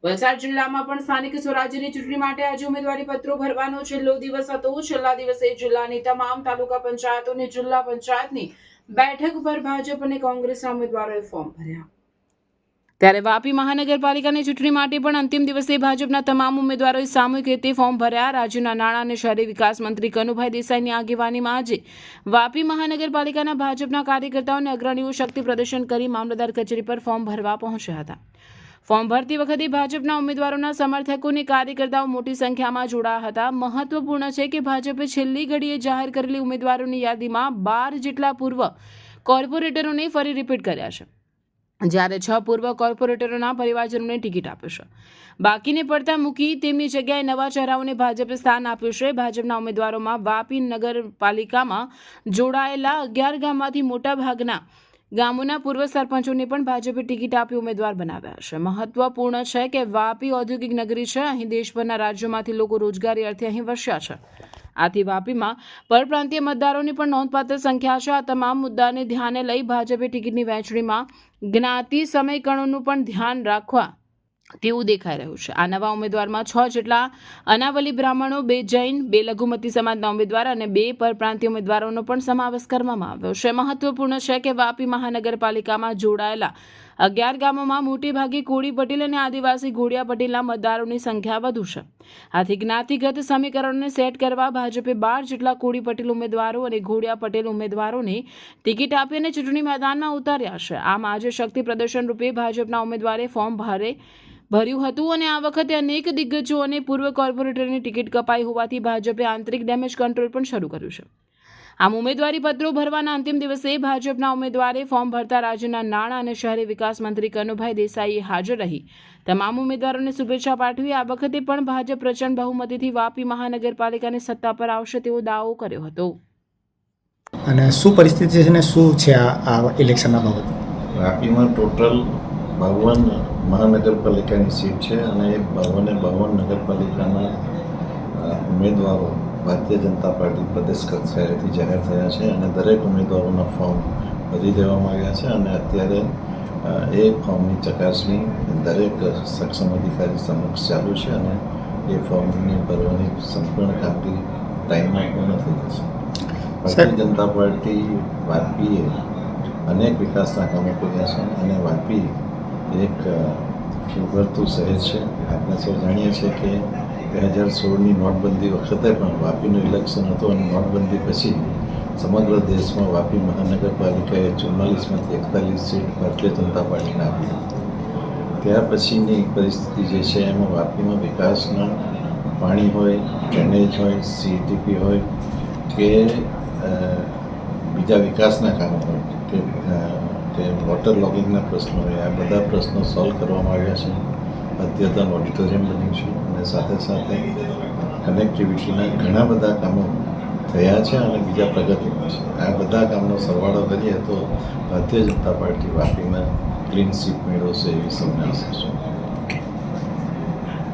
વલસાડ જિલ્લામાં પણ સ્થાનિક સ્વરાજ્યની ચૂંટણી માટે આજે ઉમેદવારી પત્રો ભરવાનો છેલ્લો દિવસ હતો. છેલ્લા દિવસે જિલ્લાની તમામ તાલુકા પંચાયતોની જિલ્લા પંચાયતની બેઠક પર ભાજપ અને કોંગ્રેસના ઉમેદવારોએ ફોર્મ ભર્યા. ત્યારે વાપી મહાનગરપાલિકાની ચૂંટણી માટે પણ અંતિમ દિવસે ભાજપના તમામ ઉમેદવારોએ સામૂહિક રીતે ફોર્મ ભર્યા. રાજ્યના નાણાં અને શહેરી વિકાસ મંત્રી કનુભાઈ દેસાઈની આગેવાનીમાં આજે વાપી મહાનગરપાલિકાના ભાજપના કાર્યકર્તાઓ અને અગ્રણીઓ શક્તિ પ્રદર્શન કરી મામલતદાર કચેરી પર ફોર્મ ભરવા પહોંચ્યા હતા. ફોર્મ ભરતી વખતે ભાજપના ઉમેદવારોના સમર્થકો અને કાર્યકર્તાઓ મોટી સંખ્યામાં જોડાયા હતા. મહત્વપૂર્ણ છે કે ભાજપે છેલ્લી ઘડીએ જાહેર કરેલી ઉમેદવારોની યાદીમાં 12 જેટલા પૂર્વ કોર્પોરેટરોને ફરી રિપીટ કર્યા છે, જ્યારે 6 પૂર્વ કોર્પોરેટરોના પરિવારજનોને ટિકિટ આપ્યો છે. બાકીને પડતા મૂકી તેમની જગ્યાએ નવા ચહેરાઓને ભાજપે સ્થાન આપ્યું છે. ભાજપના ઉમેદવારોમાં વાપી નગરપાલિકામાં જોડાયેલા 11 ગામમાંથી મોટા ભાગના ગામોના પૂર્વ સરપંચોને પણ ભાજપે ટિકિટ આપી ઉમેદવાર બનાવ્યા છે. મહત્વપૂર્ણ છે કે વાપી ઔદ્યોગિક નગરી છે. અહીં દેશભરના રાજ્યોમાંથી લોકો રોજગારી અર્થે અહીં વસ્યા છે. આથી વાપીમાં પરપ્રાંતીય મતદારોની પણ નોંધપાત્ર સંખ્યા છે. આ તમામ મુદ્દાને ધ્યાને લઈ ભાજપે ટિકિટની વહેંચણીમાં જ્ઞાતિ સમીકરણોનું પણ ધ્યાન રાખવા તેવું દેખાઈ રહ્યું છે. આ નવા ઉમેદવારમાં 6 જેટલા અનાવલી બ્રાહ્મણો, 2 જૈન, 2 લઘુમતી સમાજના ઉમેદવાર અને 2 પરપ્રાંતીય ઉમેદવારોનો પણ સમાવેશ કરવામાં આવ્યો છે. મહત્વપૂર્ણ છે કે વાપી મહાનગરપાલિકામાં જોડાયેલા 11 ગામોમાં મોટી ભાગે કોળી પટેલ અને આદિવાસી ઘોડિયા પટેલના મતદારોની સંખ્યા વધુ છે. આથી જ્ઞાતિગત સમીકરણોને સેટ કરવા ભાજપે 12 જેટલા કોળી પટેલ ઉમેદવારો અને ઘોડિયા પટેલ ઉમેદવારોને ટિકિટ આપી અને ચૂંટણી મેદાનમાં ઉતાર્યા છે. આમ આજે શક્તિ પ્રદર્શન રૂપે ભાજપના ઉમેદવારે ફોર્મ ભર્યું હતું અને આ વખતે અનેક દિગ્ગજો અને પૂર્વ કોર્પોરેટરની ટિકિટ કપાઈ હોવાથી ભાજપે આંતરિક ડેમેજ કંટ્રોલ પણ શરૂ કર્યું છે. આમ ઉમેદવારી પત્રો ભરવાના અંતિમ દિવસે ભાજપના ઉમેદવારે ફોર્મ ભરતા રાજ્યના નાણાં અને શહેરી વિકાસ મંત્રી કનુભાઈ દેસાઈએ હાજર રહી તમામ ઉમેદવારોને શુભેચ્છા પાઠવી. આ વખતે પણ ભાજપ પ્રચંડ બહુમતીથી વાપી મહાનગરપાલિકાની સત્તા પર આવશે તેવો દાવો કર્યો હતો. અને શું પરિસ્થિતિ છે ને શું છે આ ઇલેક્શનના બાબતે? વાપીમાં ટોટલ 52 મહાનગરપાલિકાની સીટ છે અને એ 52 નગરપાલિકાના ઉમેદવારો ભારતીય જનતા પાર્ટી પ્રદેશ કક્ષાએથી જાહેર થયા છે અને દરેક ઉમેદવારોના ફોર્મ ભરી દેવામાં આવ્યા છે અને અત્યારે એ ફોર્મની ચકાસણી દરેક સક્ષમ અધિકારી સમક્ષ ચાલુ છે અને એ ફોર્મની ભરવાની સંપૂર્ણ કામગીરી ટાઈમમાં પૂર્ણ થઈ જશે. ભારતીય જનતા પાર્ટી વાપીએ અનેક વિકાસના કામો કર્યા છે અને વાપી એક ઉભરતું શહેર છે. આપણે સૌ જાણીએ છીએ કે 2016ની નોટબંધી વખતે પણ વાપીનું ઇલેક્શન હતું અને નોટબંધી પછી સમગ્ર દેશમાં વાપી મહાનગરપાલિકાએ 44માંથી 41 સીટ ભારતીય જનતા પાર્ટીને આપી. ત્યાર પછીની પરિસ્થિતિ જે છે એમાં વાપીમાં વિકાસના પાણી હોય, ડ્રેનેજ હોય, CTP હોય કે બીજા વિકાસના કામો હોય કે વોટર લોગિંગના પ્રશ્નો હોય, આ બધા પ્રશ્નો સોલ્વ કરવામાં આવ્યા છે. અદ્યતન ઓડિટોરિયમ બન્યું છે અને સાથે સાથે કનેક્ટિવિટીના ઘણા બધા કામો થયા છે અને બીજા પ્રગતિમાં છે. આ બધા કામનો સરવાળો કરીએ તો Bharatiya Janata party વાપીમાં clean sweep મેળવશે એવી સૌને આશા છે.